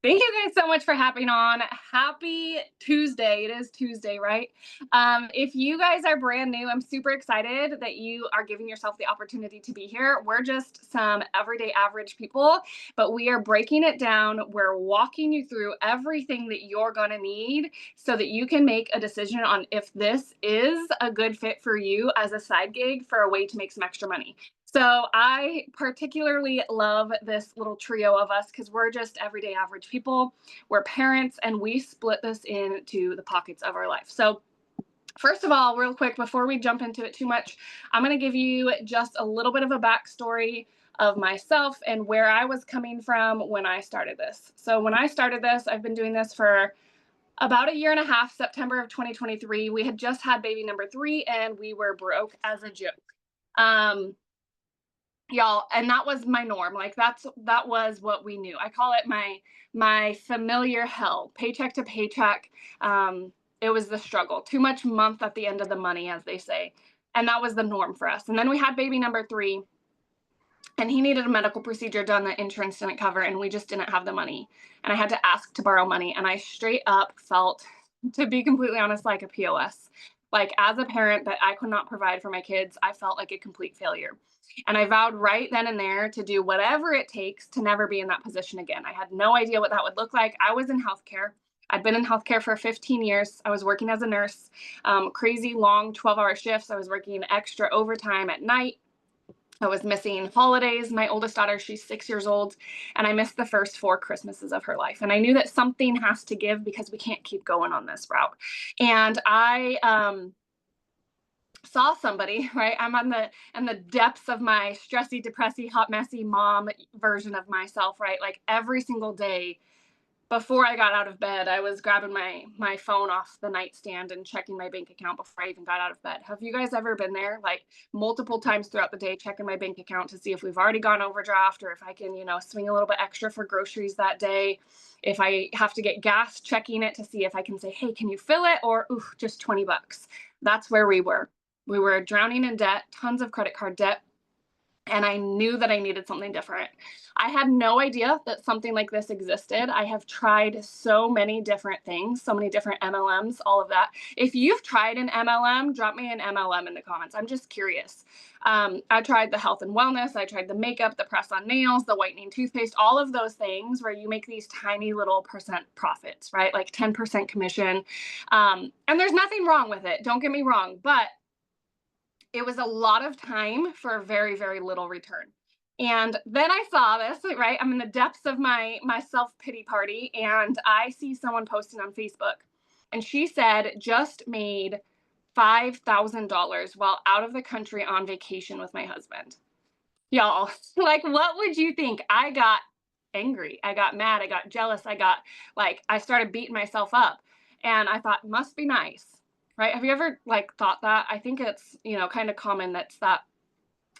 Thank you guys so much for hopping on. Happy Tuesday. It is Tuesday, right? If you guys are brand new, I'm super excited that you are giving yourself the opportunity to be here. We're just some everyday average people, but we are breaking it down. We're walking you through everything that you're going to need so that you can make a decision on if this is a good fit for you as a side gig for a way to make some extra money. So I particularly love this little trio of us because we're just everyday average people. We're parents and we split this into the pockets of our life. So first of all, real quick, before we jump into it too much, I'm going to give you just a little bit of a backstory of myself and where I was coming from when I started this. So when I started this, I've been doing this for about a year and a half, September of 2023. We had just had baby number 3 and we were broke as a joke. Um, y'all, and that was my norm. Like that was what we knew. I call it my familiar hell, paycheck to paycheck. It was the struggle, too much month at the end of the money, as they say, and that was the norm for us. And then we had baby number 3, and he needed a medical procedure done that insurance didn't cover, and we just didn't have the money, and I had to ask to borrow money, and I straight up felt, to be completely honest, like a POS. Like, as a parent that I could not provide for my kids, I felt like a complete failure. And I vowed right then and there to do whatever it takes to never be in that position again. I had no idea what that would look like. I was in healthcare. I'd been in healthcare for 15 years. I was working as a nurse, crazy long 12-hour shifts. I was working extra overtime at night. I was missing holidays. My oldest daughter, she's 6 years old, and I missed the first 4 Christmases of her life. And I knew that something has to give because we can't keep going on this route. And I saw somebody, right? I'm on the depths of my stressy, depressy, hot, messy mom version of myself, right? Like every single day before I got out of bed, I was grabbing my phone off the nightstand and checking my bank account before I even got out of bed. Have you guys ever been there? Like multiple times throughout the day, checking my bank account to see if we've already gone overdraft or if I can, swing a little bit extra for groceries that day. If I have to get gas, checking it to see if I can say, hey, can you fill it? Or, ooh, just $20. That's where we were. We were drowning in debt, tons of credit card debt, and I knew that I needed something different. I had no idea that something like this existed. I have tried so many different things, so many different MLMs, all of that. If you've tried an MLM, drop me an MLM in the comments. I'm just curious. I tried the health and wellness. I tried the makeup, the press on nails, the whitening toothpaste, all of those things where you make these tiny little percent profits, right? Like 10% commission. And there's nothing wrong with it. Don't get me wrong. But it was a lot of time for very, very little return. And then I saw this, right? I'm in the depths of my self-pity party, and I see someone posting on Facebook. And she said just made $5,000 while out of the country on vacation with my husband. Y'all, like, what would you think? I got angry. I got mad. I got jealous. I started beating myself up. And I thought, must be nice, right? Have you ever like thought that? I think it's, kind of common. That's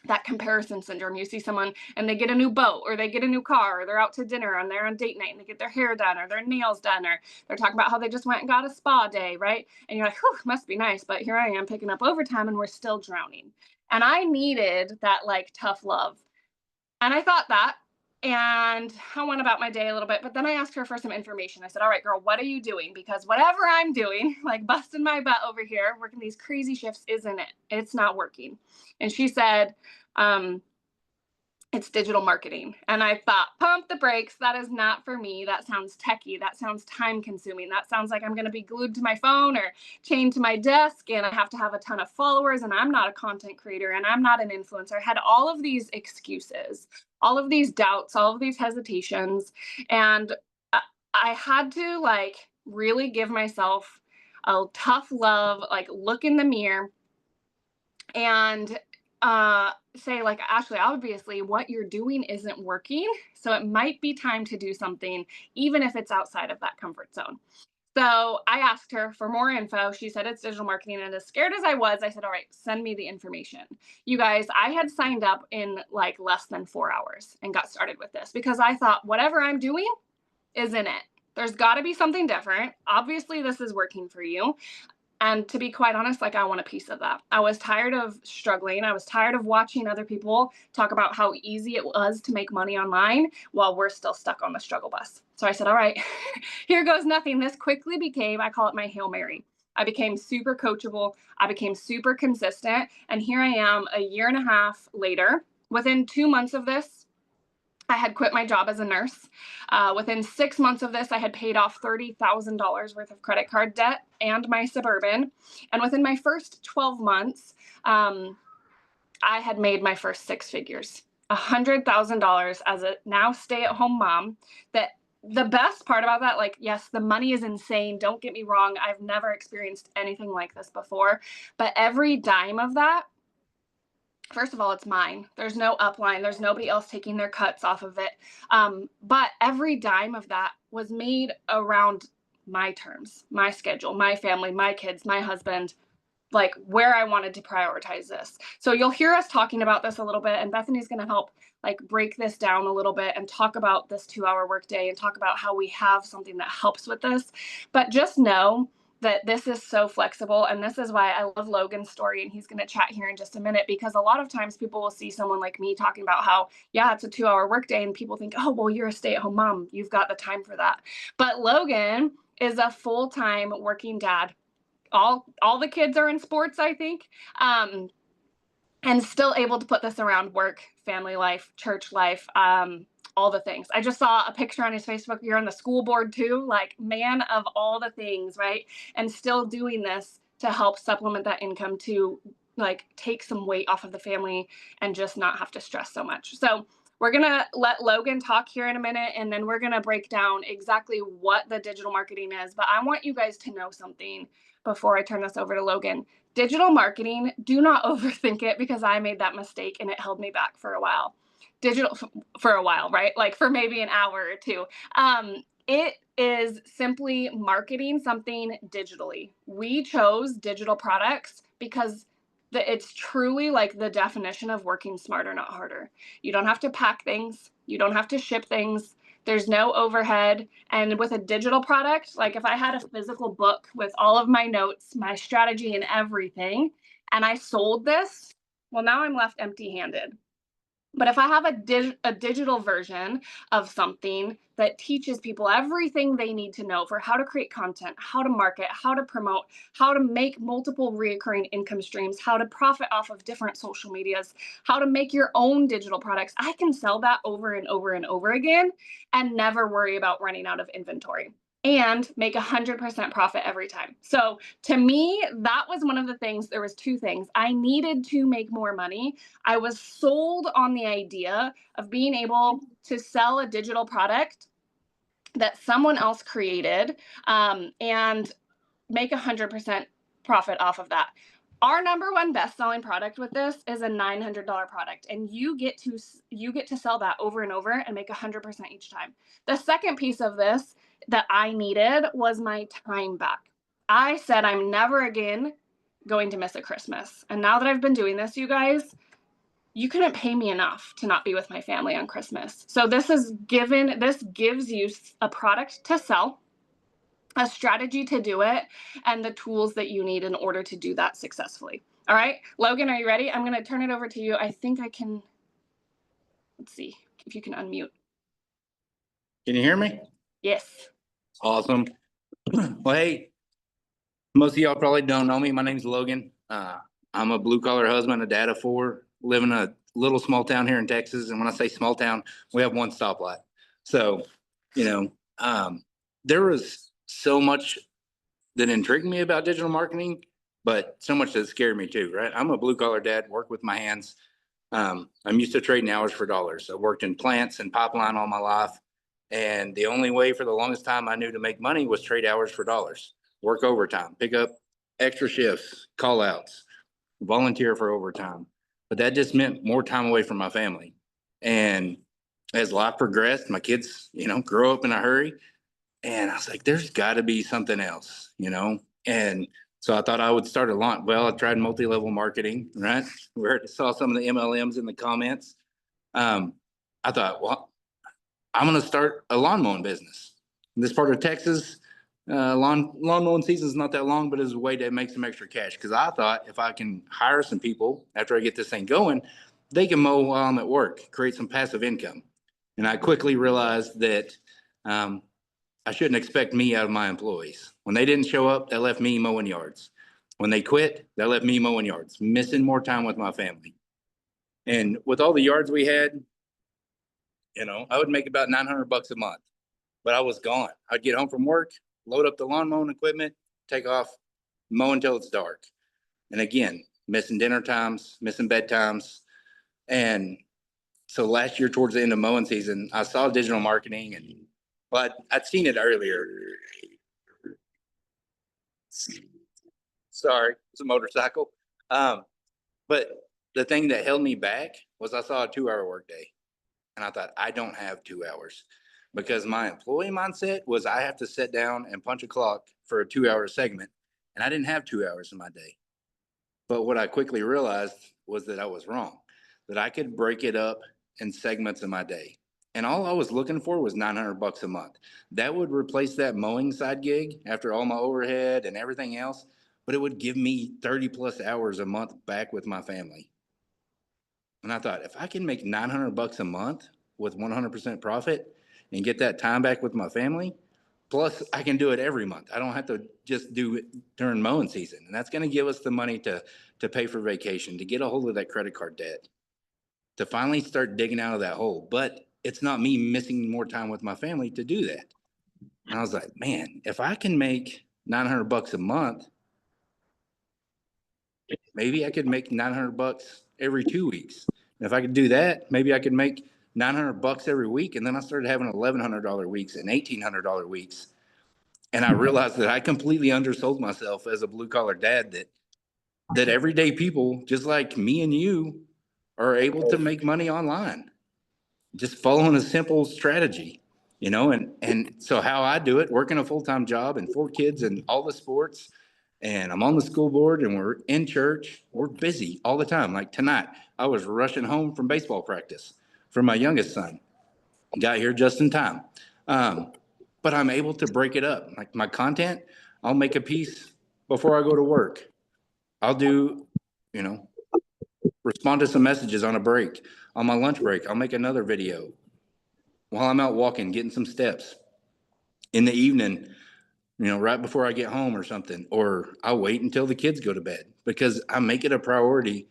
that comparison syndrome. You see someone and they get a new boat or they get a new car or they're out to dinner and they're on date night and they get their hair done or their nails done or they're talking about how they just went and got a spa day, right? And you're like, whew, must be nice. But here I am picking up overtime and we're still drowning. And I needed that like tough love. And I thought that. And I went about my day a little bit, but then I asked her for some information. I said, all right, girl, what are you doing? Because whatever I'm doing, like busting my butt over here, working these crazy shifts, isn't it? It's not working. And she said, um, it's digital marketing. And I thought, pump the brakes. That is not for me. That sounds techie. That sounds time consuming. That sounds like I'm going to be glued to my phone or chained to my desk and I have to have a ton of followers and I'm not a content creator and I'm not an influencer. I had all of these excuses, all of these doubts, all of these hesitations. And I had to like really give myself a tough love, like look in the mirror and say like, Ashley, obviously what you're doing isn't working, so it might be time to do something even if it's outside of that comfort zone. So I asked her for more info. She said it's digital marketing, and as scared as I was, I said, all right, send me the information. You guys, I had signed up in like less than 4 hours and got started with this because I thought whatever I'm doing isn't it. There's got to be something different. Obviously this is working for you. And to be quite honest, like, I want a piece of that. I was tired of struggling. I was tired of watching other people talk about how easy it was to make money online while we're still stuck on the struggle bus. So I said, all right, here goes nothing. This quickly became, I call it my Hail Mary. I became super coachable. I became super consistent. And here I am a year and a half later. Within 2 months of this, I had quit my job as a nurse. Within 6 months of this, I had paid off $30,000 worth of credit card debt and my Suburban. And within my first 12 months, I had made my first six figures, $100,000 as a now stay-at-home mom. That the best part about that, like, yes, the money is insane. Don't get me wrong. I've never experienced anything like this before, but every dime of that, first of all, it's mine. There's no upline. There's nobody else taking their cuts off of it. But every dime of that was made around my terms, my schedule, my family, my kids, my husband, like where I wanted to prioritize this. So you'll hear us talking about this a little bit, and Bethany's going to help like break this down a little bit and talk about this 2-hour workday and talk about how we have something that helps with this. But just know that this is so flexible, and this is why I love Logan's story, and he's going to chat here in just a minute, because a lot of times people will see someone like me talking about how, yeah, it's a 2-hour workday, and people think, oh, well, you're a stay-at-home mom, you've got the time for that. But Logan is a full-time working dad. All the kids are in sports, I think, and still able to put this around work, family life, church life, all the things. I just saw a picture on his Facebook. You're on the school board too, like man of all the things, right? And still doing this to help supplement that income to like take some weight off of the family and just not have to stress so much. So we're going to let Logan talk here in a minute, and then we're going to break down exactly what the digital marketing is. But I want you guys to know something before I turn this over to Logan. Digital marketing, do not overthink it, because I made that mistake and it held me back for a while. Digital for a while, right? Like for maybe an hour or two. It is simply marketing something digitally. We chose digital products because it's truly like the definition of working smarter, not harder. You don't have to pack things. You don't have to ship things. There's no overhead. And with a digital product, like if I had a physical book with all of my notes, my strategy and everything, and I sold this, well, now I'm left empty-handed. But if I have a digital version of something that teaches people everything they need to know for how to create content, how to market, how to promote, how to make multiple recurring income streams, how to profit off of different social medias, how to make your own digital products, I can sell that over and over and over again and never worry about running out of inventory and make 100% profit every time. So to me, that was one of the things. There was two things. I needed to make more money. I was sold on the idea of being able to sell a digital product that someone else created, and make 100% profit off of that. Our number one best-selling product with this is a $900 product, and you get to sell that over and over and make 100% each time. The second piece of this that I needed was my time back. I said I'm never again going to miss a Christmas. And now that I've been doing this, you guys, you couldn't pay me enough to not be with my family on Christmas. So this gives you a product to sell, a strategy to do it, and the tools that you need in order to do that successfully. All right, Logan, are you ready? I'm going to turn it over to you. I think I can, let's see if you can unmute. Can you hear me? Yes. Awesome. Well, hey, most of y'all probably don't know me. My name's Logan. I'm a blue collar husband, a dad of four, live in a little small town here in Texas. And when I say small town, we have one stoplight. So, there was so much that intrigued me about digital marketing, but so much that scared me too, right? I'm a blue collar dad, work with my hands. I'm used to trading hours for dollars. I worked in plants and pipeline all my life. And the only way for the longest time I knew to make money was trade hours for dollars, work overtime, pick up extra shifts, call outs, volunteer for overtime. But that just meant more time away from my family. And as life progressed, my kids, grow up in a hurry. And I was like, there's got to be something else, And so I thought I would start a launch. Well, I tried multi-level marketing, right? Where I saw some of the MLMs in the comments. I thought, well, I'm going to start a lawn mowing business. In this part of Texas, lawn mowing season is not that long, but it's a way to make some extra cash. Because I thought if I can hire some people after I get this thing going, they can mow while I'm at work, create some passive income. And I quickly realized that I shouldn't expect me out of my employees. When they didn't show up, that left me mowing yards. When they quit, that left me mowing yards, missing more time with my family. And with all the yards we had, I would make about $900 a month, but I was gone. I'd get home from work, load up the lawn mowing equipment, take off, mow until it's dark. And again, missing dinner times, missing bedtimes. And so last year towards the end of mowing season, I saw digital marketing but I'd seen it earlier. Sorry, it's a motorcycle. But the thing that held me back was I saw a 2-hour workday. And I thought, I don't have 2 hours, because my employee mindset was I have to sit down and punch a clock for a 2-hour segment. And I didn't have 2 hours in my day. But what I quickly realized was that I was wrong, that I could break it up in segments of my day. And all I was looking for was $900 a month. That would replace that mowing side gig after all my overhead and everything else, but it would give me 30 plus hours a month back with my family. And I thought, if I can make $900 a month with 100% profit and get that time back with my family, plus I can do it every month. I don't have to just do it during mowing season. And that's going to give us the money to pay for vacation, to get a hold of that credit card debt, to finally start digging out of that hole. But it's not me missing more time with my family to do that. And I was like, man, if I can make $900 a month, maybe I could make $900 every 2 weeks. And if I could do that, maybe I could make $900 every week. And then I started having $1,100 weeks and $1,800 weeks. And I realized that I completely undersold myself as a blue collar dad, that everyday people just like me and you are able to make money online, just following a simple strategy, and so how I do it, working a full-time job and 4 kids and all the sports, and I'm on the school board and we're in church, we're busy all the time. Like tonight, I was rushing home from baseball practice for my youngest son, got here just in time. But I'm able to break it up. Like my content, I'll make a piece before I go to work. I'll do, respond to some messages on a break. On my lunch break, I'll make another video while I'm out walking, getting some steps. In the evening, right before I get home or something, or I'll wait until the kids go to bed, because I make it a priority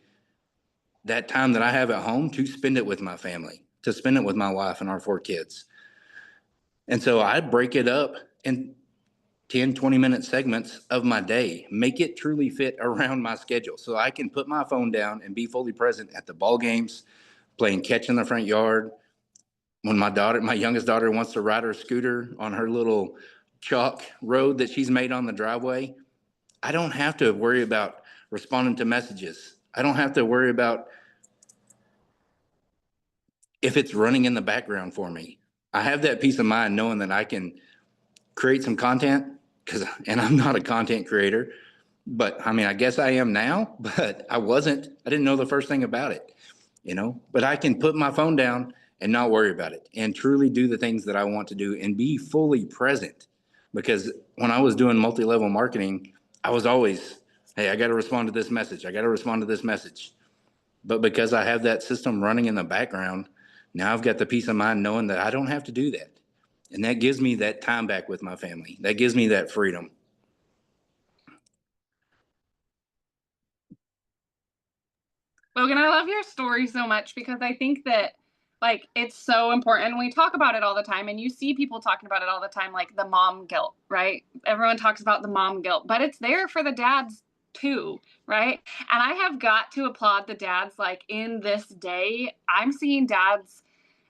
that time that I have at home to spend it with my family, to spend it with my wife and our 4 kids. And so I break it up in 10, 20-minute segments of my day, make it truly fit around my schedule so I can put my phone down and be fully present at the ball games, playing catch in the front yard. When my youngest daughter wants to ride her scooter on her little chalk road that she's made on the driveway, I don't have to worry about responding to messages. I don't have to worry about if it's running in the background for me. I have that peace of mind knowing that I can create some content, and I'm not a content creator, but I guess I am now, but I wasn't. I didn't know the first thing about it, but I can put my phone down and not worry about it and truly do the things that I want to do and be fully present. Because when I was doing multi-level marketing, I was always, hey, I got to respond to this message. I got to respond to this message. But because I have that system running in the background, now I've got the peace of mind knowing that I don't have to do that. And that gives me that time back with my family. That gives me that freedom. Logan, I love your story so much, because I think that it's so important. We talk about it all the time, and you see people talking about it all the time, like the mom guilt, right? Everyone talks about the mom guilt, but it's there for the dads too, right? And I have got to applaud the dads. In this day, I'm seeing dads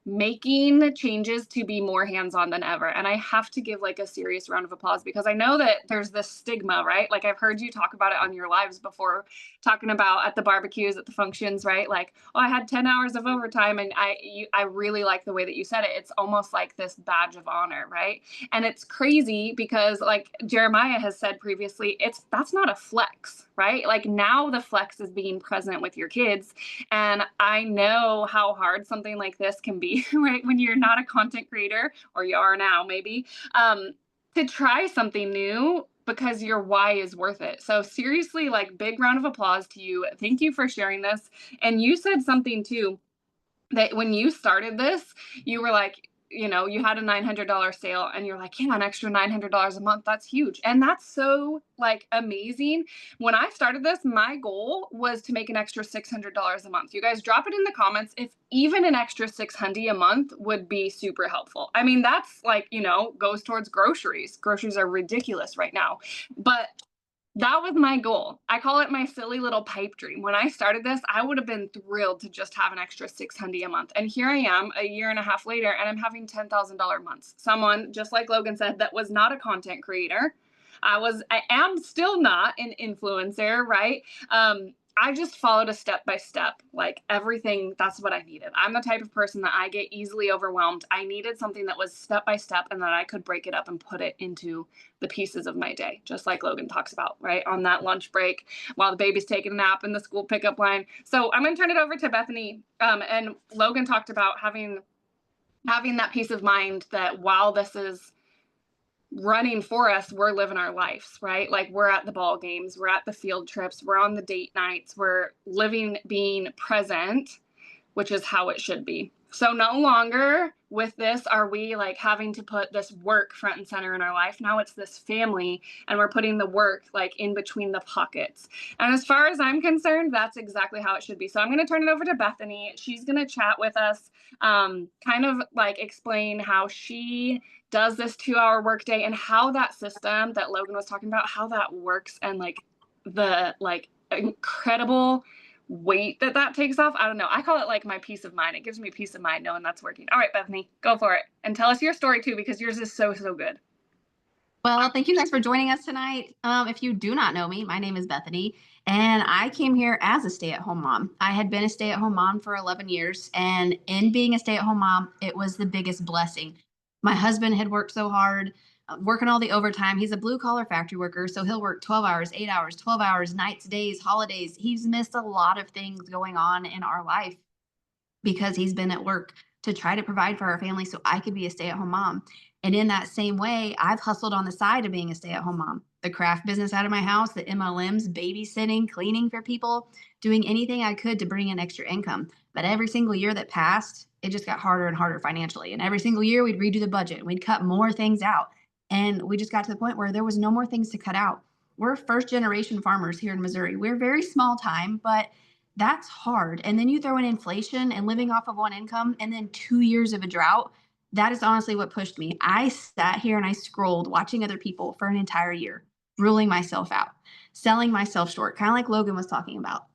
making changes to be more hands-on than ever. And I have to give a serious round of applause, because I know that there's this stigma, right? I've heard you talk about it on your lives before, talking about at the barbecues, at the functions, right? Oh, I had 10 hours of overtime. And I really like the way that you said it. It's almost like this badge of honor, right? And it's crazy because Jeremiah has said previously, that's not a flex, right? Now the flex is being present with your kids. And I know how hard something like this can be, right? When you're not a content creator, or you are now maybe, to try something new because your why is worth it. So seriously, like big round of applause to you. Thank you for sharing this. And you said something too that when you started this, you were like, you know, you had a $900 sale and you're like, yeah, an extra $900 a month. That's huge. And that's so like amazing. When I started this, my goal was to make an extra $600 a month. You guys drop it in the comments if even an extra $600 a month would be super helpful. I mean, that's like, you know, goes towards groceries. Groceries are ridiculous right now. But that was my goal. I call it my silly little pipe dream. When I started this, I would have been thrilled to just have an extra $600 a month. And here I am a year and a half later, and I'm having $10,000 months. Someone, just like Logan said, that was not a content creator. I am still not an influencer, right? I just followed a step by step, like everything. That's what I needed. I'm the type of person that I get easily overwhelmed. I needed something that was step by step and that I could break it up and put it into the pieces of my day, just like Logan talks about, right? On that lunch break while the baby's taking a nap in the school pickup line. So I'm going to turn it over to Bethany. And Logan talked about having that peace of mind that while this is running for us, we're living our lives, right? Like we're at the ball games, we're at the field trips, we're on the date nights, we're living, being present, which is how it should be. So no longer with this are we like having to put this work front and center in our life. Now it's this family, and we're putting the work like in between the pockets. And as far as I'm concerned, that's exactly how it should be. So I'm going to turn it over to Bethany. She's going to chat with us, kind of like explain how she does this 2-hour workday and how that system that Logan was talking about, how that works, and like the like incredible weight that takes off. I don't know. I call it like my peace of mind. It gives me peace of mind knowing that's working. All right, Bethany, go for it. And tell us your story too, because yours is so, so good. Well, thank you guys for joining us tonight. If you do not know me, my name is Bethany, and I came here as a stay-at-home mom. I had been a stay-at-home mom for 11 years, and in being a stay-at-home mom, it was the biggest blessing. My husband had worked so hard, working all the overtime. He's a blue-collar factory worker, so he'll work 12 hours, 8 hours, 12 hours, nights, days, holidays. He's missed a lot of things going on in our life because he's been at work to try to provide for our family so I could be a stay-at-home mom. And in that same way, I've hustled on the side of being a stay-at-home mom. The craft business out of my house, the MLMs, babysitting, cleaning for people, doing anything I could to bring in extra income. But every single year that passed, it just got harder and harder financially. And every single year we'd redo the budget and we'd cut more things out. And we just got to the point where there was no more things to cut out. We're first generation farmers here in Missouri. We're very small time, but that's hard. And then you throw in inflation and living off of one income and then 2 years of a drought. That is honestly what pushed me. I sat here and I scrolled watching other people for an entire year, ruling myself out, selling myself short, kind of like Logan was talking about.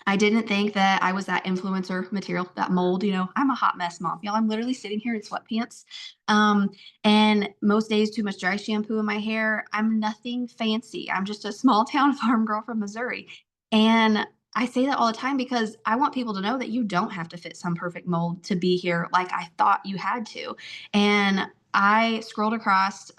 I didn't think that I was that influencer material, that mold. You know, I'm a hot mess mom. Y'all, I'm literally sitting here in sweatpants. And most days, too much dry shampoo in my hair. I'm nothing fancy. I'm just a small town farm girl from Missouri. And I say that all the time because I want people to know that you don't have to fit some perfect mold to be here like I thought you had to. And I scrolled across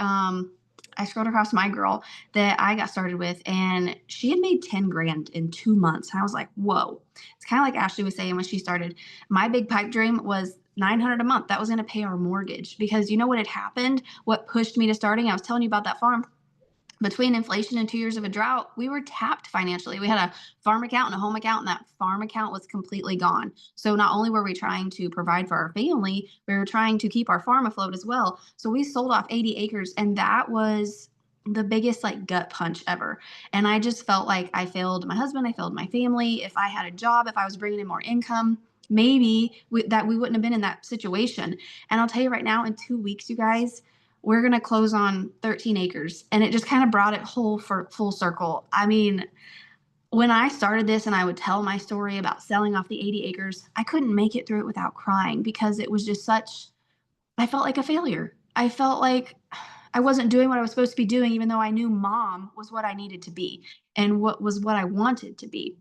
my girl that I got started with, and she had made 10 grand in 2 months. And I was like, whoa. It's kind of like Ashley was saying when she started. My big pipe dream was 900 a month. That was going to pay our mortgage because you know what had happened? What pushed me to starting? I was telling you about that farm. Between inflation and 2 years of a drought, we were tapped financially. We had a farm account and a home account, and that farm account was completely gone. So not only were we trying to provide for our family, we were trying to keep our farm afloat as well. So we sold off 80 acres, and that was the biggest like gut punch ever. And I just felt like I failed my husband, I failed my family. If I had a job, if I was bringing in more income, maybe we wouldn't have been in that situation. And I'll tell you right now, in 2 weeks, you guys, we're going to close on 13 acres. And it just kind of brought it full circle. I mean, when I started this and I would tell my story about selling off the 80 acres, I couldn't make it through it without crying because it was just I felt like a failure. I felt like I wasn't doing what I was supposed to be doing, even though I knew mom was what I needed to be and what I wanted to be.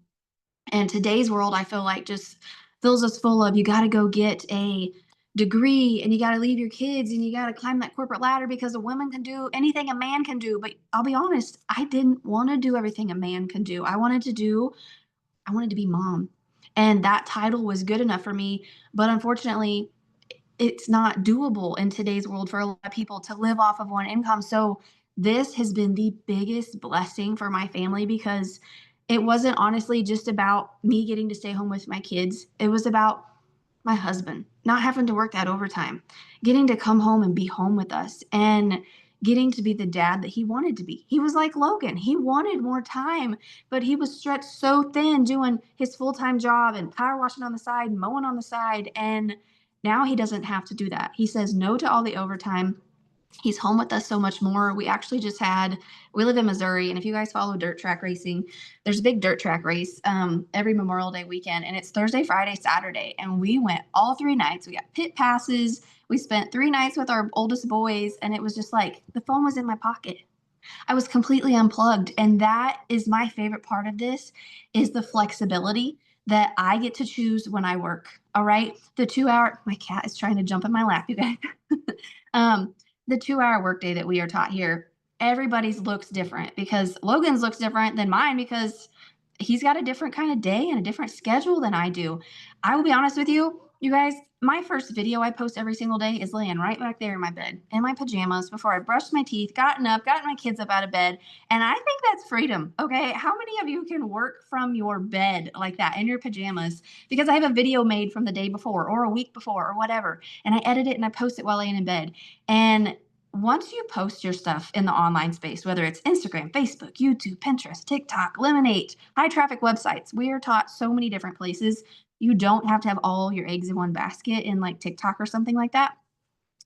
And today's world, I feel like just fills us full of, you got to go get a degree and you got to leave your kids and you got to climb that corporate ladder because a woman can do anything a man can do. But I'll be honest, I didn't want to do everything a man can do. I wanted to be mom. And that title was good enough for me. But unfortunately, it's not doable in today's world for a lot of people to live off of one income. So this has been the biggest blessing for my family because it wasn't honestly just about me getting to stay home with my kids. It was about my husband not having to work that overtime, getting to come home and be home with us, and getting to be the dad that he wanted to be. He was like Logan. He wanted more time, but he was stretched so thin doing his full-time job and power washing on the side, mowing on the side. And now he doesn't have to do that. He says no to all the overtime. He's home with us so much more. We live in Missouri, and if you guys follow dirt track racing, there's a big dirt track race every Memorial Day weekend, and it's Thursday, Friday, Saturday. And we went all 3 nights. We got pit passes. We spent 3 nights with our oldest boys, and it was just like the phone was in my pocket. I was completely unplugged. And that is my favorite part of this is the flexibility that I get to choose when I work. All right. My cat is trying to jump in my lap, you guys. The 2-hour workday that we are taught here, everybody's looks different because Logan's looks different than mine because he's got a different kind of day and a different schedule than I do. I will be honest with you, you guys, my first video I post every single day is laying right back there in my bed in my pajamas before I brushed my teeth, gotten my kids up out of bed. And I think that's freedom. Okay. How many of you can work from your bed like that in your pajamas? Because I have a video made from the day before or a week before or whatever. And I edit it and I post it while laying in bed. And once you post your stuff in the online space, whether it's Instagram, Facebook, YouTube, Pinterest, TikTok, Lemonade, high traffic websites, we are taught so many different places. You don't have to have all your eggs in one basket in like TikTok or something like that.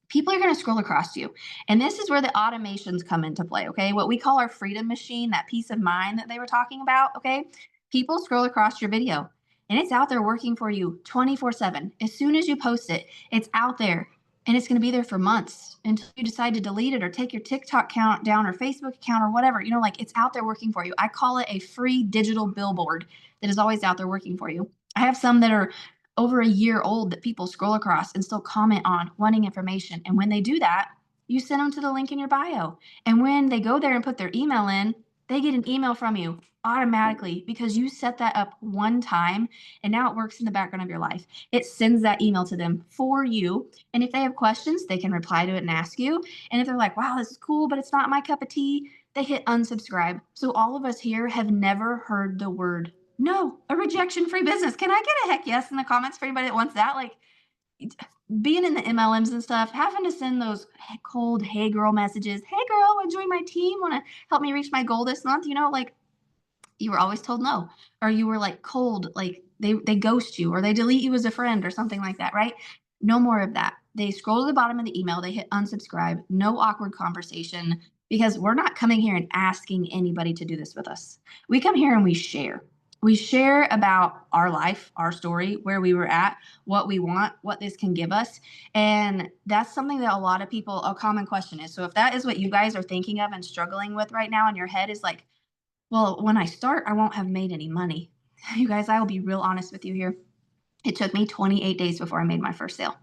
People are going to scroll across you. And this is where the automations come into play. Okay. What we call our freedom machine, that peace of mind that they were talking about. Okay. People scroll across your video and it's out there working for you 24/7. As soon as you post it, it's out there. And it's going to be there for months until you decide to delete it or take your TikTok account down or Facebook account or whatever. Like it's out there working for you. I call it a free digital billboard that is always out there working for you. I have some that are over a year old that people scroll across and still comment on wanting information. And when they do that, you send them to the link in your bio. And when they go there and put their email in, they get an email from you automatically because you set that up one time and now it works in the background of your life. It sends that email to them for you. And if they have questions, they can reply to it and ask you. And if they're like, wow, this is cool, but it's not my cup of tea, they hit unsubscribe. So all of us here have never heard the word no, a rejection-free business. Can I get a heck yes in the comments for anybody that wants that? Like being in the MLMs and stuff, having to send those cold, hey girl messages. Hey girl, I joined my team. Want to help me reach my goal this month? Like you were always told no, or you were like cold, like they ghost you or they delete you as a friend or something like that, right? No more of that. They scroll to the bottom of the email, they hit unsubscribe, no awkward conversation because we're not coming here and asking anybody to do this with us. We come here and we share. We share about our life, our story, where we were at, what we want, what this can give us. And that's something that a lot of people, a common question is. So if that is what you guys are thinking of and struggling with right now in your head is like, well, when I start, I won't have made any money. You guys, I will be real honest with you here. It took me 28 days before I made my first sale.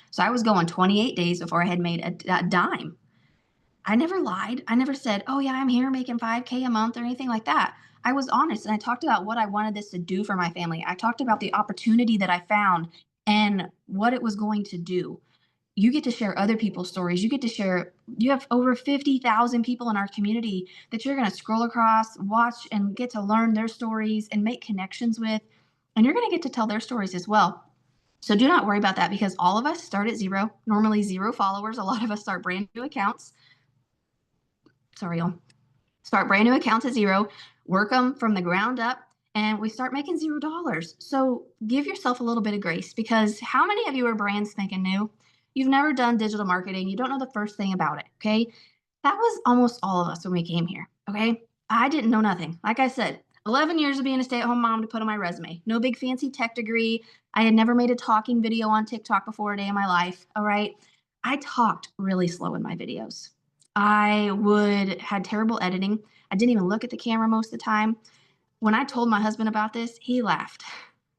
So I was going 28 days before I had made a dime. I never lied. I never said, oh yeah, I'm here making $5,000 a month or anything like that. I was honest and I talked about what I wanted this to do for my family. I talked about the opportunity that I found and what it was going to do. You get to share other people's stories. You have over 50,000 people in our community that you're going to scroll across, watch, and get to learn their stories and make connections with. And you're going to get to tell their stories as well. So do not worry about that because all of us start at zero, normally 0 followers. A lot of us start brand new accounts. Sorry, y'all. Start brand new accounts at 0, work them from the ground up, and we start making $0. So give yourself a little bit of grace because how many of you are brand spanking new? You've never done digital marketing. You don't know the first thing about it. Okay. That was almost all of us when we came here. Okay. I didn't know nothing. Like I said, 11 years of being a stay-at-home mom to put on my resume. No big fancy tech degree. I had never made a talking video on TikTok before a day in my life. All right. I talked really slow in my videos. I had terrible editing. I didn't even look at the camera most of the time. When I told my husband about this, he laughed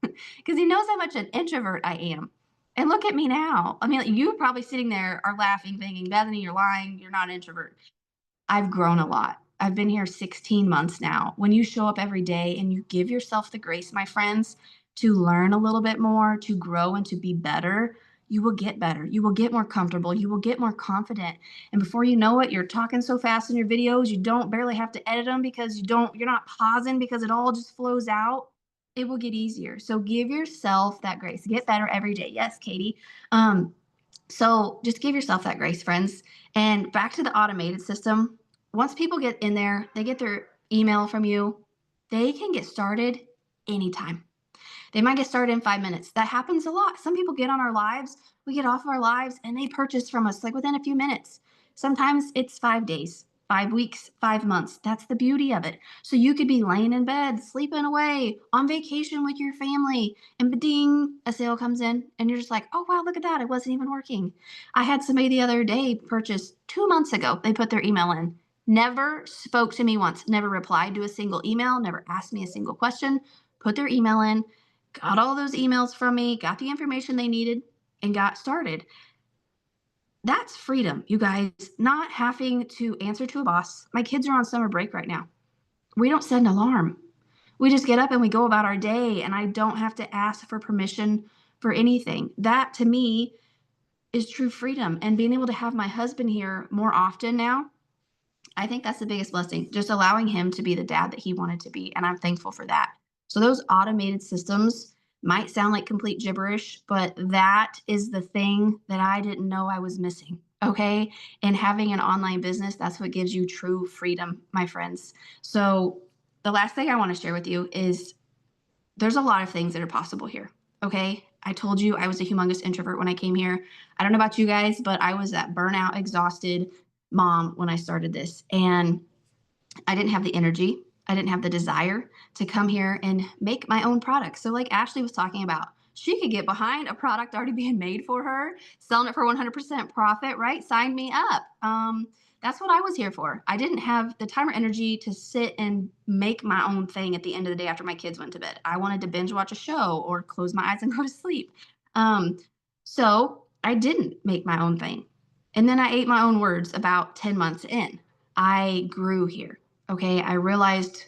because he knows how much an introvert I am. And look at me now. I mean, you probably sitting there are laughing, thinking, Bethany, you're lying. You're not an introvert. I've grown a lot. I've been here 16 months now. When you show up every day and you give yourself the grace, my friends, to learn a little bit more, to grow and to be better, you will get better. You will get more comfortable. You will get more confident. And before you know it, you're talking so fast in your videos, you don't barely have to edit them because you're not pausing because it all just flows out. It will get easier. So give yourself that grace. Get better every day. Yes, Katie. Um, so just give yourself that grace, friends. And back to the automated system. Once people get in there, they get their email from you, they can get started anytime. They might get started in 5 minutes. That happens a lot. Some people get on our lives, we get off of our lives, and they purchase from us like within a few minutes. Sometimes it's 5 days, 5 weeks, 5 months. That's the beauty of it. So you could be laying in bed, sleeping away, on vacation with your family, and ding, a sale comes in, and you're just like, oh, wow, look at that. It wasn't even working. I had somebody the other day purchase 2 months ago. They put their email in, never spoke to me once, never replied to a single email, never asked me a single question, put their email in, got all those emails from me, got the information they needed, and got started. That's freedom, you guys, not having to answer to a boss. My kids are on summer break right now. We don't set an alarm. We just get up and we go about our day, and I don't have to ask for permission for anything. That to me is true freedom. And being able to have my husband here more often now, I think that's the biggest blessing, just allowing him to be the dad that he wanted to be. And I'm thankful for that. So those automated systems might sound like complete gibberish, but that is the thing that I didn't know I was missing. Okay. And having an online business, that's what gives you true freedom, my friends. So the last thing I want to share with you is there's a lot of things that are possible here. Okay. I told you I was a humongous introvert when I came here. I don't know about you guys, but I was that burnout, exhausted mom when I started this. And I didn't have the energy. I didn't have the desire to come here and make my own product. So, like Ashley was talking about, she could get behind a product already being made for her, selling it for 100% profit, right? Sign me up. That's what I was here for. I didn't have the time or energy to sit and make my own thing at the end of the day after my kids went to bed. I wanted to binge watch a show or close my eyes and go to sleep. Um, so I didn't make my own thing. And then I ate my own words about 10 months in. I grew here. Okay. I realized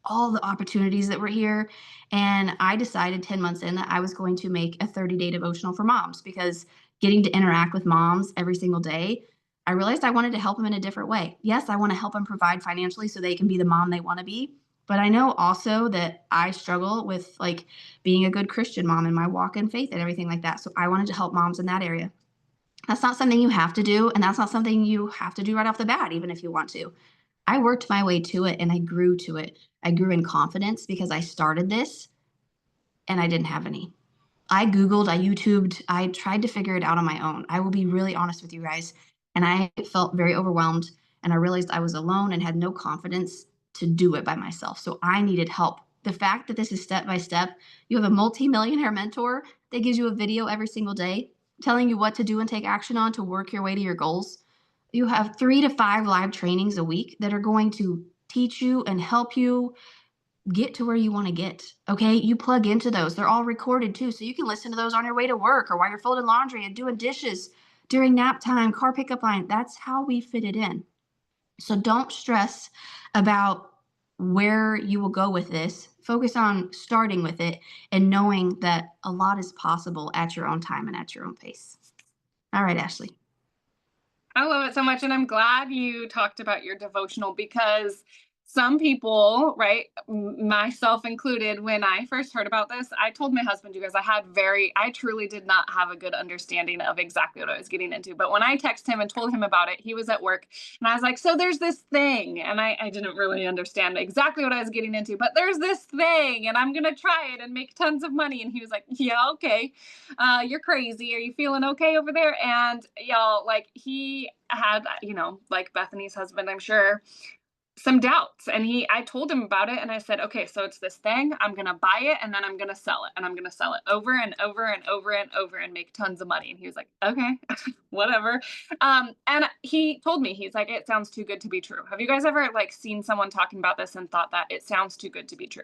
all the opportunities that were here. And I decided 10 months in that I was going to make a 30-day devotional for moms because getting to interact with moms every single day, I realized I wanted to help them in a different way. Yes, I want to help them provide financially so they can be the mom they want to be. But I know also that I struggle with like being a good Christian mom in my walk in faith and everything like that. So I wanted to help moms in that area. That's not something you have to do, and that's not something you have to do right off the bat, even if you want to. I worked my way to it and I grew to it. I grew in confidence because I started this and I didn't have any. I Googled, I YouTubed, I tried to figure it out on my own. I will be really honest with you guys. And I felt very overwhelmed and I realized I was alone and had no confidence to do it by myself. So I needed help. The fact that this is step by step, you have a multi-millionaire mentor that gives you a video every single day telling you what to do and take action on to work your way to your goals. You have 3 to 5 live trainings a week that are going to teach you and help you get to where you want to get. Okay. You plug into those. They're all recorded too. So you can listen to those on your way to work or while you're folding laundry and doing dishes during nap time, car pickup line. That's how we fit it in. So don't stress about where you will go with this. Focus on starting with it and knowing that a lot is possible at your own time and at your own pace. All right, Ashley. I love it so much. And I'm glad you talked about your devotional because some people, right, myself included, when I first heard about this, I told my husband, you guys, I truly did not have a good understanding of exactly what I was getting into. But when I texted him and told him about it, he was at work and I was like, so there's this thing. And I didn't really understand exactly what I was getting into, but there's this thing and I'm going to try it and make tons of money. And he was like, yeah, okay. You're crazy. Are you feeling okay over there? And y'all, like he had, like Bethany's husband, I'm sure, some doubts. And I told him about it and I said, okay, so it's this thing, I'm going to buy it and then I'm going to sell it and I'm going to sell it over and over and over and over and make tons of money. And he was like, okay, whatever. And he told me, he's like, it sounds too good to be true. Have you guys ever like seen someone talking about this and thought that it sounds too good to be true?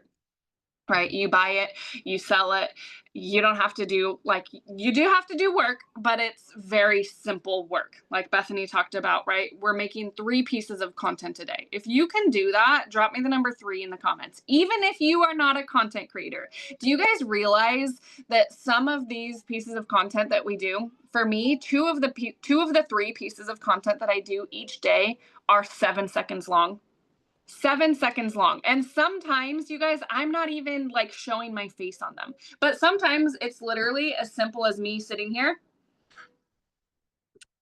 right? You buy it, you sell it. You don't have to do like you do have to do work, but it's very simple work. Like Bethany talked about, right? We're making 3 pieces of content a day. If you can do that, drop me the number 3 in the comments. Even if you are not a content creator, do you guys realize that some of these pieces of content that we do, for me, 2 of the 3 pieces of content that I do each day are 7 seconds long. 7 seconds long. And sometimes, you guys, I'm not even like showing my face on them. But sometimes it's literally as simple as me sitting here,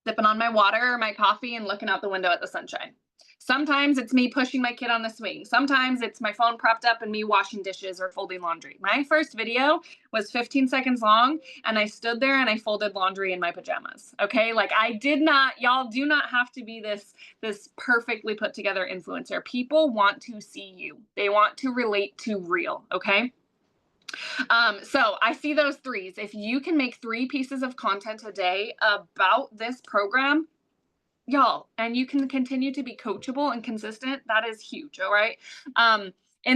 sipping on my water or my coffee and looking out the window at the sunshine. Sometimes it's me pushing my kid on the swing. Sometimes it's my phone propped up and me washing dishes or folding laundry. My first video was 15 seconds long, and I stood there and I folded laundry in my pajamas. Okay? Like I did not, y'all do not have to be this perfectly put together influencer. People want to see you. They want to relate to real, okay? So I see those 3s. If you can make 3 pieces of content a day about this program, y'all, and you can continue to be coachable and consistent, that is huge. All right. And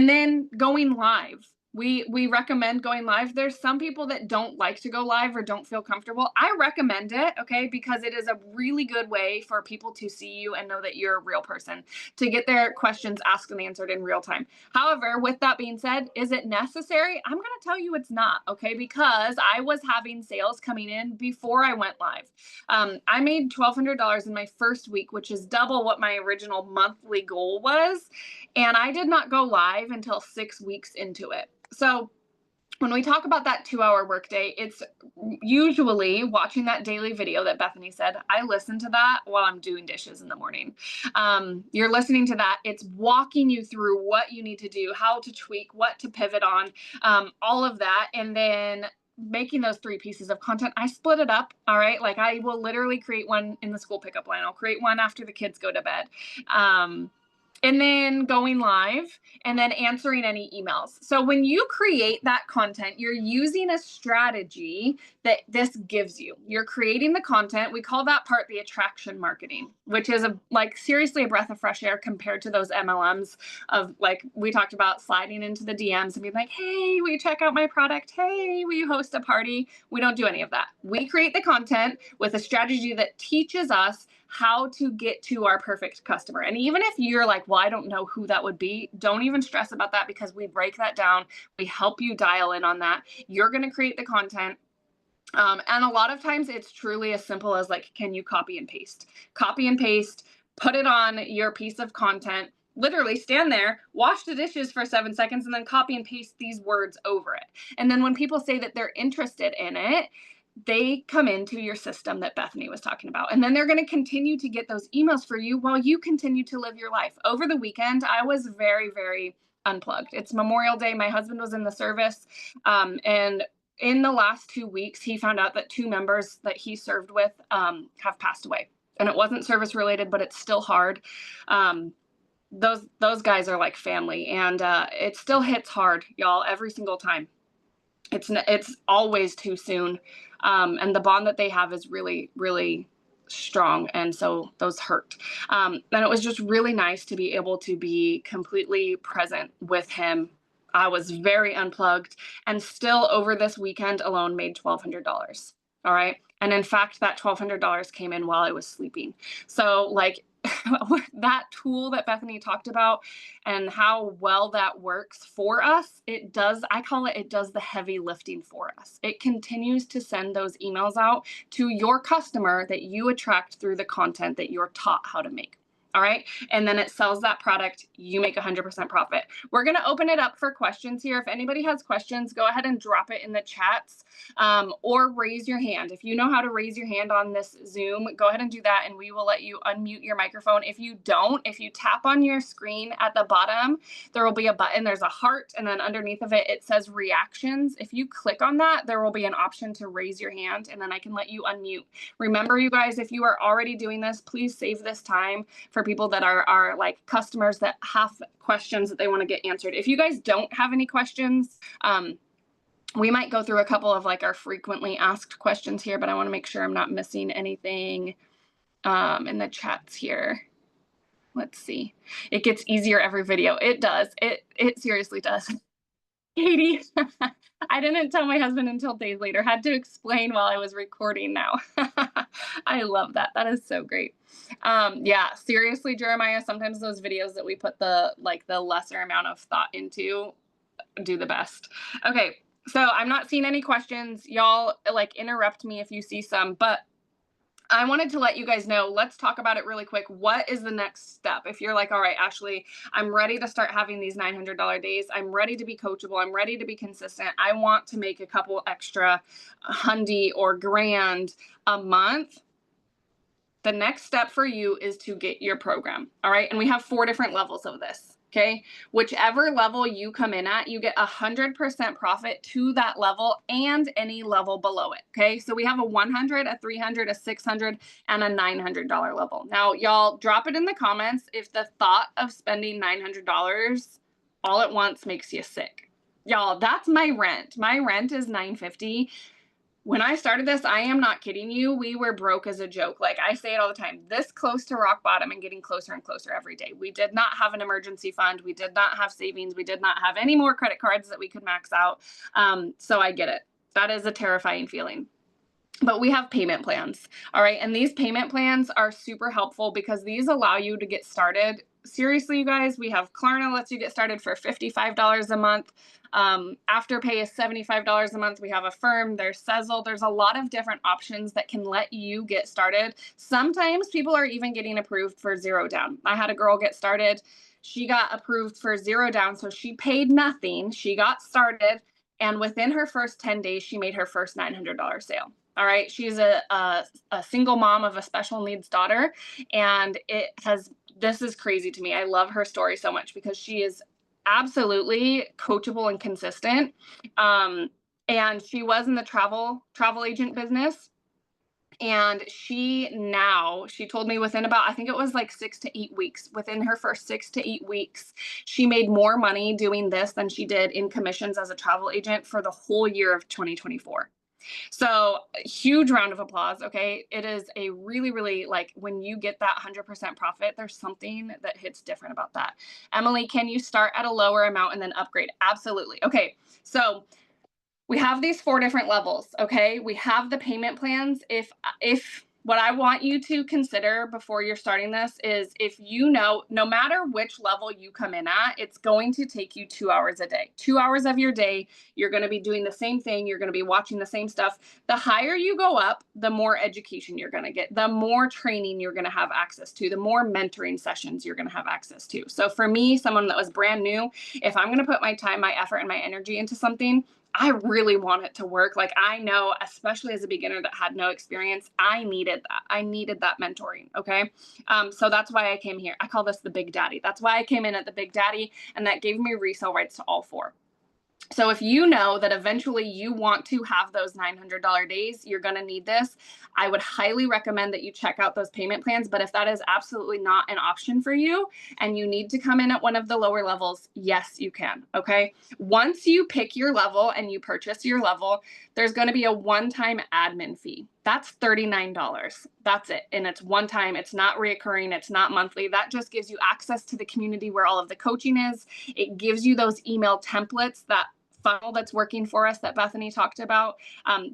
then going live. We recommend going live. There's some people that don't like to go live or don't feel comfortable. I recommend it, okay, because it is a really good way for people to see you and know that you're a real person, to get their questions asked and answered in real time. However, with that being said, is it necessary? I'm going to tell you it's not, okay, because I was having sales coming in before I went live. I made $1,200 in my first week, which is double what my original monthly goal was. And I did not go live until 6 weeks into it. So when we talk about that 2-hour workday, it's usually watching that daily video that Bethany said. I listen to that while I'm doing dishes in the morning. You're listening to that. It's walking you through what you need to do, how to tweak, what to pivot on, all of that. And then making those 3 pieces of content, I split it up. All right. Like I will literally create one in the school pickup line. I'll create one after the kids go to bed. And then going live and then answering any emails. So when you create that content, you're using a strategy that this gives you. You're creating the content. We call that part the attraction marketing, which is seriously a breath of fresh air compared to those MLMs of like we talked about, sliding into the DMs and being like, hey, will you check out my product? Hey, will you host a party? We don't do any of that. We create the content with a strategy that teaches us how to get to our perfect customer. And even if you're like, well, I don't know who that would be, don't even stress about that, because we break that down. We help you dial in on that. You're going to create the content. And a lot of times it's truly as simple as like, can you copy and paste, put it on your piece of content, literally stand there, wash the dishes for 7 seconds, and then copy and paste these words over it. And then when people say that they're interested in it, they come into your system that Bethany was talking about. And then they're going to continue to get those emails for you while you continue to live your life. Over the weekend, I was very, very unplugged. It's Memorial Day. My husband was in the service. And in the last 2 weeks, he found out that 2 members that he served with have passed away. And it wasn't service related, but it's still hard. Those guys are like family. And it still hits hard, y'all, every single time. It's always too soon. And the bond that they have is really, really strong. And so those hurt. And it was just really nice to be able to be completely present with him. I was very unplugged, and still over this weekend alone made $1,200. All right. And in fact, that $1,200 came in while I was sleeping. So like that tool that Bethany talked about and how well that works for us, it does the heavy lifting for us. It continues to send those emails out to your customer that you attract through the content that you're taught how to make. All right. And then it sells that product. You make 100% profit. We're going to open it up for questions here. If anybody has questions, go ahead and drop it in the chats or raise your hand. If you know how to raise your hand on this Zoom, go ahead and do that, and we will let you unmute your microphone. If you don't, if you tap on your screen at the bottom, there will be a button. There's a heart, and then underneath of it, it says reactions. If you click on that, there will be an option to raise your hand, and then I can let you unmute. Remember, you guys, if you are already doing this, please save this time for people that are like customers that have questions that they want to get answered. If you guys don't have any questions, we might go through a couple of like our frequently asked questions here, but I want to make sure I'm not missing anything in the chats here. Let's see. It gets easier every video. It does. It seriously does. Katie, I didn't tell my husband until days later. Had to explain while I was recording now. I love that. That is so great. Yeah, seriously, Jeremiah, sometimes those videos that we put the lesser amount of thought into do the best. Okay, so I'm not seeing any questions. Y'all interrupt me if you see some, but I wanted to let you guys know, let's talk about it really quick. What is the next step? If you're like, all right, Ashley, I'm ready to start having these $900 days. I'm ready to be coachable. I'm ready to be consistent. I want to make a couple extra $100 or $1,000 a month. The next step for you is to get your program. All right. And we have 4 different levels of this. Okay. Whichever level you come in at, you get 100% profit to that level and any level below it. Okay. So we have a $100, a $300, a $600, and a $900 level. Now, y'all drop it in the comments if the thought of spending $900 all at once makes you sick. Y'all, that's my rent. My rent is $950. When I started this, I am not kidding you, we were broke as a joke. Like I say it all the time, this close to rock bottom and getting closer and closer every day. We did not have an emergency fund. We did not have savings. We did not have any more credit cards that we could max out. So I get it. That is a terrifying feeling. But we have payment plans. All right. And these payment plans are super helpful because these allow you to get started. Seriously, you guys, we have Klarna lets you get started for $55 a month. Afterpay is $75 a month. We have Affirm, there's Sezzle. There's a lot of different options that can let you get started. Sometimes people are even getting approved for 0 down. I had a girl get started. She got approved for 0 down. So she paid nothing. She got started. And within her first 10 days, she made her first $900 sale. All right. She's a single mom of a special needs daughter. And this is crazy to me. I love her story so much because she is absolutely coachable and consistent. And she was in the travel agent business. And she told me within about, I think it was like 6 to 8 weeks, within her first 6 to 8 weeks, she made more money doing this than she did in commissions as a travel agent for the whole year of 2024. So huge round of applause. Okay. It is a really, really when you get that 100% profit, there's something that hits different about that. Emily, can you start at a lower amount and then upgrade? Absolutely. Okay. So we have these 4 different levels. Okay. We have the payment plans. If what I want you to consider before you're starting this is if no matter which level you come in at, it's going to take you 2 hours a day. 2 hours of your day, you're going to be doing the same thing. You're going to be watching the same stuff. The higher you go up, the more education you're going to get, the more training you're going to have access to, the more mentoring sessions you're going to have access to. So for me, someone that was brand new, if I'm going to put my time, my effort, and my energy into something, I really want it to work. I know, especially as a beginner that had no experience, I needed that. I needed that mentoring. Okay. So that's why I came here. I call this the Big Daddy. That's why I came in at the Big Daddy, and that gave me resale rights to all 4. So if you know that eventually you want to have those $900 days, you're going to need this. I would highly recommend that you check out those payment plans. But if that is absolutely not an option for you and you need to come in at one of the lower levels, yes, you can. Okay. Once you pick your level and you purchase your level, there's going to be a one-time admin fee. That's $39. That's it. And it's one time. It's not reoccurring. It's not monthly. That just gives you access to the community where all of the coaching is. It gives you those email templates, that funnel that's working for us that Bethany talked about.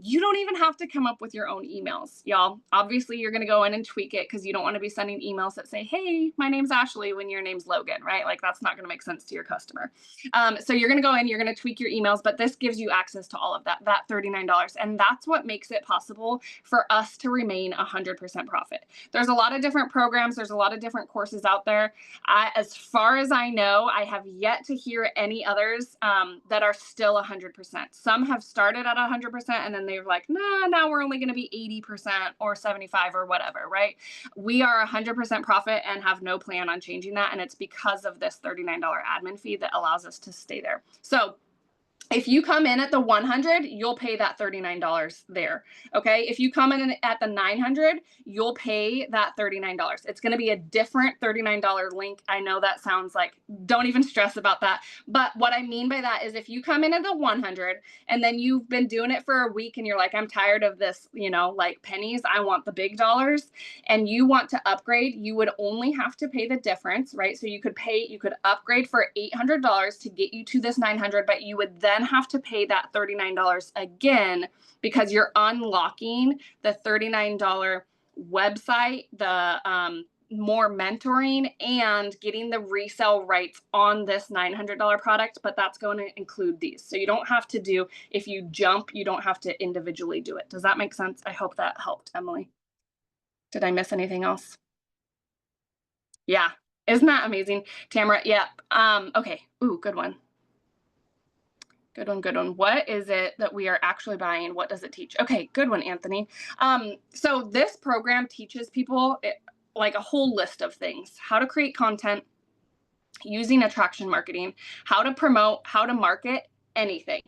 You don't even have to come up with your own emails, y'all. Obviously, you're going to go in and tweak it because you don't want to be sending emails that say, hey, my name's Ashley when your name's Logan, right? That's not going to make sense to your customer. So you're going to go in, you're going to tweak your emails, but this gives you access to all of that $39. And that's what makes it possible for us to remain 100% profit. There's a lot of different programs. There's a lot of different courses out there. As far as I know, I have yet to hear any others that are still 100%. Some have started at 100% and then they're like, nah, now we're only going to be 80% or 75 or whatever, right? We are 100% profit and have no plan on changing that. And it's because of this $39 admin fee that allows us to stay there. So if you come in at the 100, you'll pay that $39 there. Okay. If you come in at the 900, you'll pay that $39. It's going to be a different $39 link. I know that sounds like, don't even stress about that. But what I mean by that is if you come in at the 100 and then you've been doing it for a week and you're like, I'm tired of this, pennies, I want the big dollars, and you want to upgrade, you would only have to pay the difference, right? So you could upgrade for $800 to get you to this 900, but you would then then have to pay that $39 again because you're unlocking the $39 website, the more mentoring, and getting the resale rights on this $900 product, but that's going to include these. So you don't have to do, if you jump, you don't have to individually do it. Does that make sense? I hope that helped, Emily. Did I miss anything else? Yeah. Isn't that amazing? Tamara, yep. Okay. Ooh, good one. Good one, good one. What is it that we are actually buying? What does it teach? Okay, good one, Anthony. So this program teaches people like a whole list of things: how to create content, using attraction marketing, how to promote, how to market, anything.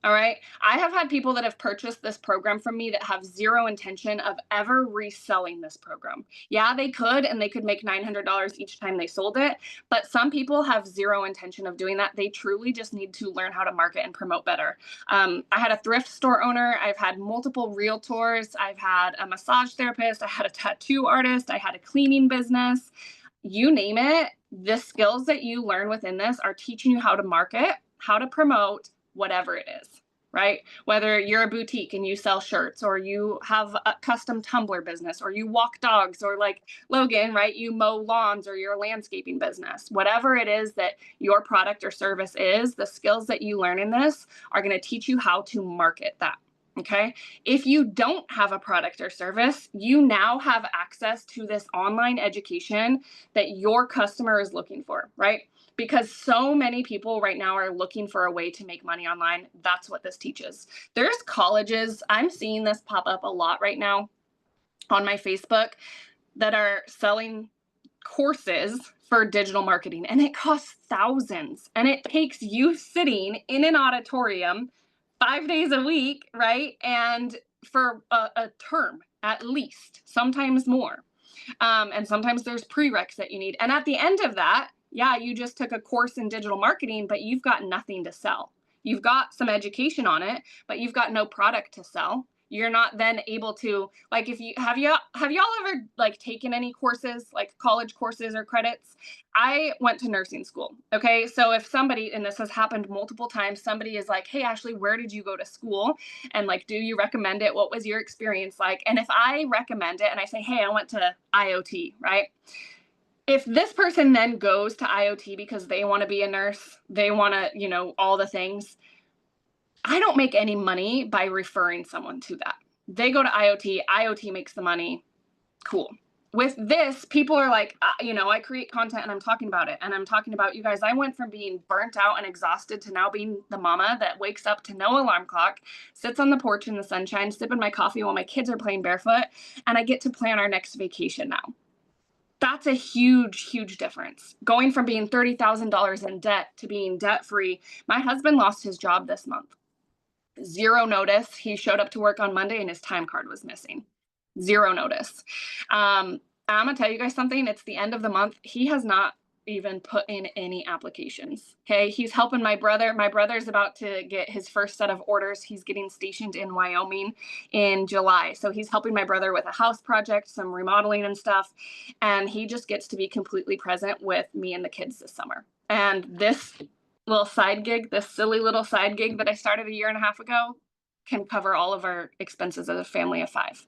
All right. I have had people that have purchased this program from me that have zero intention of ever reselling this program. Yeah, they could, and they could make $900 each time they sold it. But some people have zero intention of doing that. They truly just need to learn how to market and promote better. I had a thrift store owner. I've had multiple realtors. I've had a massage therapist. I had a tattoo artist. I had a cleaning business. You name it. The skills that you learn within this are teaching you how to market, how to promote, whatever it is, right? Whether you're a boutique and you sell shirts, or you have a custom tumbler business, or you walk dogs, or like Logan, right? You mow lawns, or you're a landscaping business. Whatever it is that your product or service is, the skills that you learn in this are going to teach you how to market that. Okay. If you don't have a product or service, you now have access to this online education that your customer is looking for, right? Because so many people right now are looking for a way to make money online. That's what this teaches. There's colleges, I'm seeing this pop up a lot right now on my Facebook, that are selling courses for digital marketing, and it costs thousands, and it takes you sitting in an auditorium 5 days a week, right? And for a term at least, sometimes more. And sometimes there's prereqs that you need. And at the end of that, yeah, you just took a course in digital marketing, but you've got nothing to sell. You've got some education on it, but you've got no product to sell. You're not then able to, like, if you have y'all ever like taken any courses, like college courses or credits? I went to nursing school. Okay. So if somebody, and this has happened multiple times, somebody is like, hey, Ashley, where did you go to school? And like, do you recommend it? What was your experience like? And if I recommend it and I say, hey, I went to IoT, right? If this person then goes to IoT because they want to be a nurse, they want to, all the things, I don't make any money by referring someone to that. They go to IoT makes the money. Cool. With this, people are like, I create content and I'm talking about it. And I'm talking about, you guys, I went from being burnt out and exhausted to now being the mama that wakes up to no alarm clock, sits on the porch in the sunshine, sipping my coffee while my kids are playing barefoot, and I get to plan our next vacation now. That's a huge, huge difference. Going from being $30,000 in debt to being debt-free. My husband lost his job this month. Zero notice. He showed up to work on Monday and his time card was missing. Zero notice. I'm gonna tell you guys something. It's the end of the month. He has not even put in any applications. Okay. He's helping my brother. My brother's about to get his first set of orders. He's getting stationed in Wyoming in July. So he's helping my brother with a house project, some remodeling and stuff. And he just gets to be completely present with me and the kids this summer. And this little side gig, this silly little side gig that I started a year and a half ago, can cover all of our expenses as a family of 5.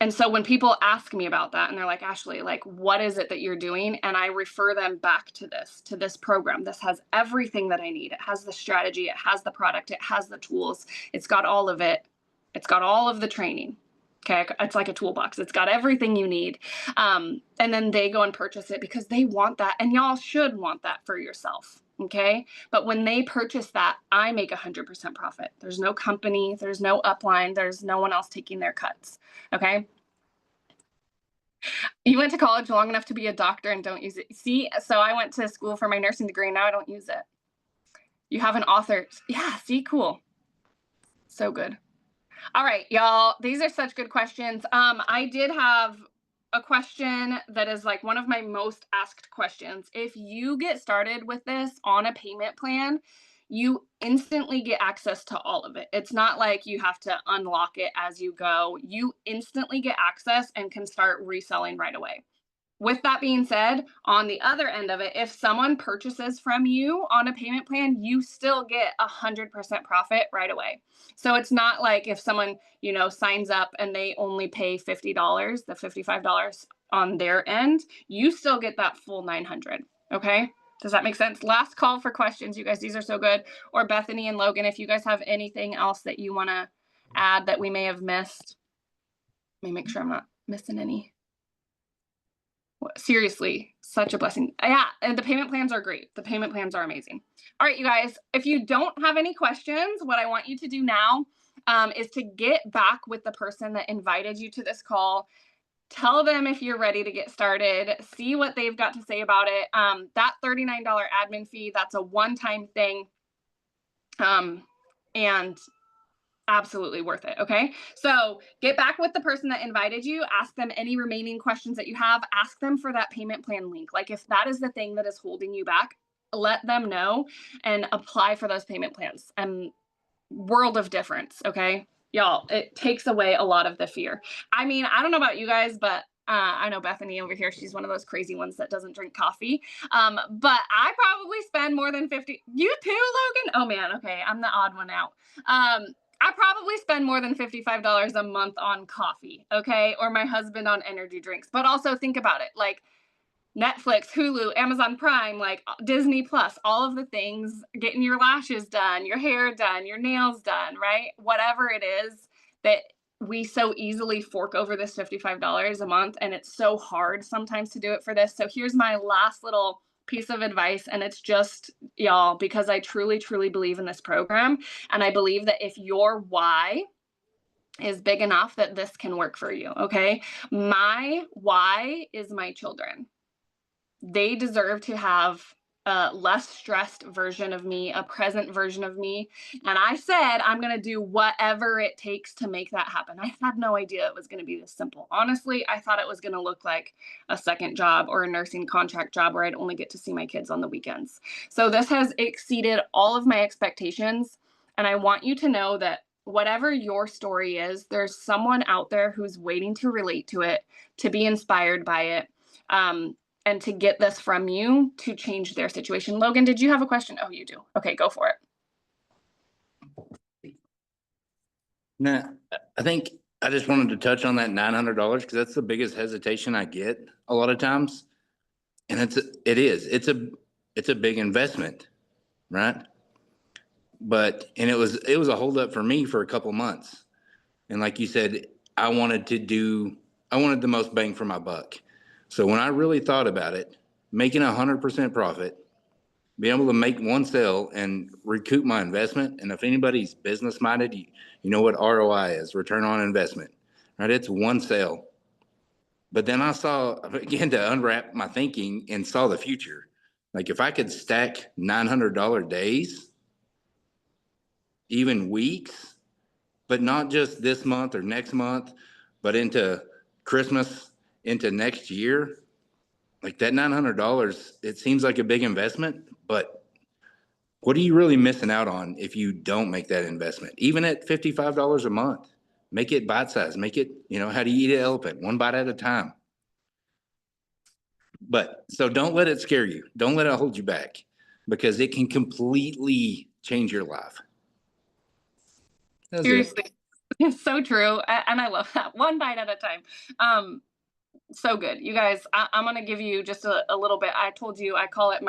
And so when people ask me about that and they're like, Ashley, like, what is it that you're doing? And I refer them back to this program. This has everything that I need. It has the strategy. It has the product. It has the tools. It's got all of it. It's got all of the training. Okay. It's like a toolbox. It's got everything you need. And then they go and purchase it because they want that. And y'all should want that for yourself. Okay. But when they purchase that, I make 100% profit. There's no company, there's no upline, there's no one else taking their cuts. Okay. You went to college long enough to be a doctor and don't use it. See, so I went to school for my nursing degree. Now I don't use it. You have an author. Yeah. See, cool. So good. All right, y'all, these are such good questions. I did have a question that is like one of my most asked questions. If you get started with this on a payment plan, you instantly get access to all of it. It's not like you have to unlock it as you go. You instantly get access and can start reselling right away. with that being said, on the other end of it, if someone purchases from you on a payment plan, you still get 100% profit right away. So it's not like if someone, signs up and they only pay $50, the $55 on their end, you still get that full 900. Okay. Does that make sense? Last call for questions, you guys. These are so good. Or Bethany and Logan, if you guys have anything else that you want to add that we may have missed, let me make sure I'm not missing any. Seriously, such a blessing. Yeah, and the payment plans are great. The payment plans are amazing. All right, you guys, if you don't have any questions, what I want you to do now is to get back with the person that invited you to this call. Tell them if you're ready to get started. See what they've got to say about it. That $39 admin fee, that's a one-time thing. And absolutely worth it. Okay. So get back with the person that invited you, ask them any remaining questions that you have, ask them for that payment plan link. Like if that is the thing that is holding you back, let them know and apply for those payment plans. And world of difference. Okay. Y'all, it takes away a lot of the fear. I mean, I don't know about you guys, but I know Bethany over here, she's one of those crazy ones that doesn't drink coffee. But I probably spend more than 50. You too, Logan? Oh man. Okay. I'm the odd one out. I probably spend more than $55 a month on coffee, okay? Or my husband on energy drinks. But also think about it, like Netflix, Hulu, Amazon Prime, like Disney Plus, all of the things, getting your lashes done, your hair done, your nails done, right? Whatever it is that we so easily fork over this $55 a month, and it's so hard sometimes to do it for this. So here's my last little piece of advice, and it's just, y'all, because I truly, truly believe in this program, and I believe that if your why is big enough that this can work for you, okay? My why is my children. They deserve to have a less stressed version of me, a present version of me. And I said, I'm going to do whatever it takes to make that happen. I had no idea it was going to be this simple. Honestly, I thought it was going to look like a second job or a nursing contract job where I'd only get to see my kids on the weekends. So this has exceeded all of my expectations. And I want you to know that whatever your story is, there's someone out there who's waiting to relate to it, to be inspired by it. And to get this from you to change their situation. Logan, did you have a question? Oh, you do. Okay, go for it. Nah, I think I just wanted to touch on that $900 because that's the biggest hesitation I get a lot of times. And it's a big investment, right? And it was a holdup for me for a couple months. And like you said, I wanted the most bang for my buck. So when I really thought about it, making 100% profit, being able to make one sale and recoup my investment. And if anybody's business minded, you know what ROI is, return on investment, right? It's one sale. But then I began to unwrap my thinking and saw the future. Like if I could stack $900 days, even weeks, but not just this month or next month, but into Christmas, into next year, like that $900, it seems like a big investment, but what are you really missing out on if you don't make that investment? Even at $55 a month, make it bite-sized, make it, how do you eat an elephant? One bite at a time. But so don't let it scare you. Don't let it hold you back because it can completely change your life. Seriously, it's so true. And I love that. One bite at a time. So good. You guys, I'm going to give you just a little bit. I told you, I call it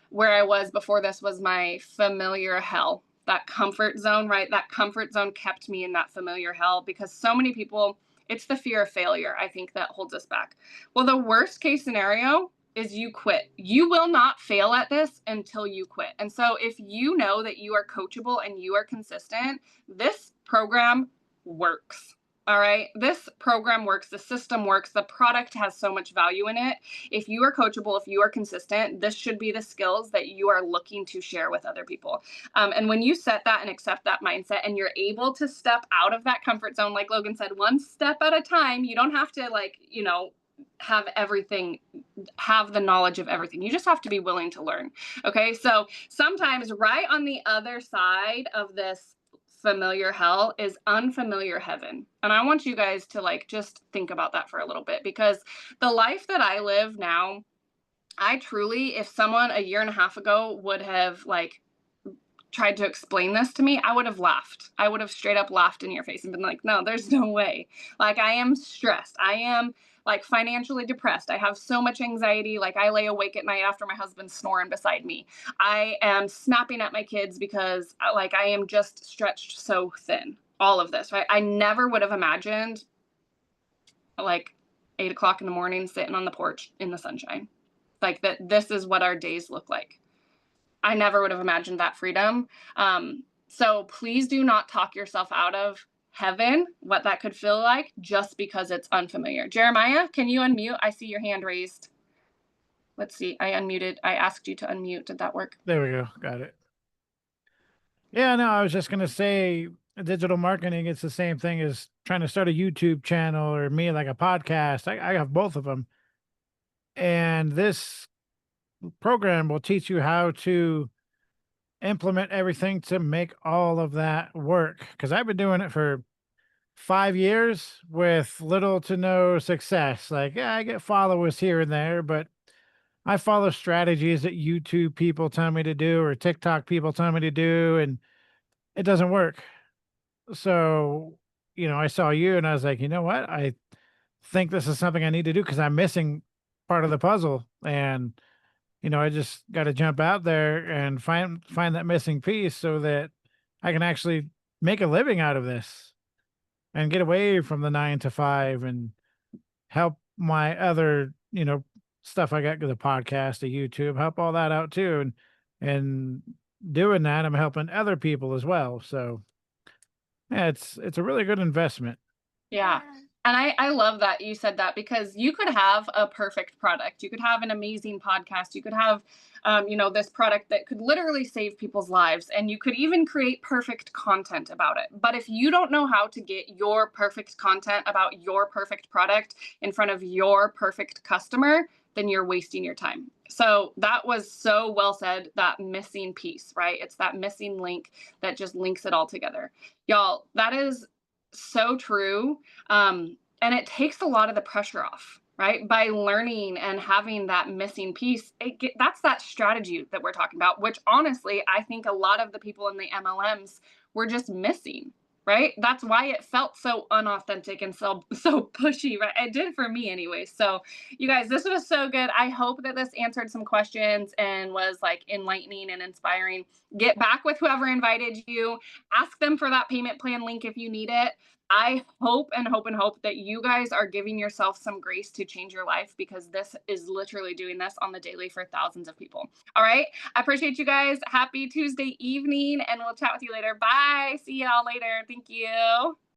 where I was before this was my familiar hell, that comfort zone, right? That comfort zone kept me in that familiar hell because so many people, it's the fear of failure, I think, that holds us back. Well, the worst case scenario is you quit. You will not fail at this until you quit. And so if you know that you are coachable and you are consistent, this program works. All right. This program works. The system works. The product has so much value in it. If you are coachable, if you are consistent, this should be the skills that you are looking to share with other people. And when you set that and accept that mindset and you're able to step out of that comfort zone, like Logan said, one step at a time, you don't have to have everything, have the knowledge of everything. You just have to be willing to learn. Okay. So sometimes right on the other side of this familiar hell is unfamiliar heaven. And I want you guys to like just think about that for a little bit, because the life that I live now, I truly, if someone a year and a half ago would have like tried to explain this to me, I would have laughed. I would have straight up laughed in your face and been like, no, there's no way. Like, I am stressed. I am like financially depressed. I have so much anxiety. Like, I lay awake at night after my husband's snoring beside me. I am snapping at my kids because like I am just stretched so thin. All of this, right? I never would have imagined like 8 o'clock in the morning sitting on the porch in the sunshine. Like that, this is what our days look like. I never would have imagined that freedom. So please do not talk yourself out of heaven, what that could feel like, just because it's unfamiliar. Jeremiah, can you unmute? I see your hand raised. Let's see. I unmuted. I asked you to unmute. Did that work? There we go. Got it. Yeah, no, I was just gonna say digital marketing, it's the same thing as trying to start a YouTube channel or me like a podcast. I have both of them. And this program will teach you how to implement everything to make all of that work. Because I've been doing it for 5 years with little to no success. Like, yeah, I get followers here and there, but I follow strategies that YouTube people tell me to do or TikTok people tell me to do, and it doesn't work. So, I saw you and I was like, you know what? I think this is something I need to do because I'm missing part of the puzzle. And, I just got to jump out there and find that missing piece so that I can actually make a living out of this and get away from the 9 to 5 and help my other, stuff I got, the podcast, the YouTube, help all that out too. And doing that, I'm helping other people as well. So yeah, it's a really good investment. Yeah. And I love that you said that, because you could have a perfect product. You could have an amazing podcast. You could have, this product that could literally save people's lives. And you could even create perfect content about it. But if you don't know how to get your perfect content about your perfect product in front of your perfect customer, then you're wasting your time. So that was so well said, that missing piece, right? It's that missing link that just links it all together. Y'all, that is so true. And it takes a lot of the pressure off, right? By learning and having that missing piece, that's that strategy that we're talking about, which honestly, I think a lot of the people in the MLMs were just missing, right? That's why it felt so unauthentic and so pushy, right? It did for me anyway. So you guys, this was so good. I hope that this answered some questions and was like enlightening and inspiring. Get back with whoever invited you. Ask them for that payment plan link if you need it. I hope and hope and hope that you guys are giving yourself some grace to change your life, because this is literally doing this on the daily for thousands of people. All right. I appreciate you guys. Happy Tuesday evening, and we'll chat with you later. Bye. See y'all later. Thank you.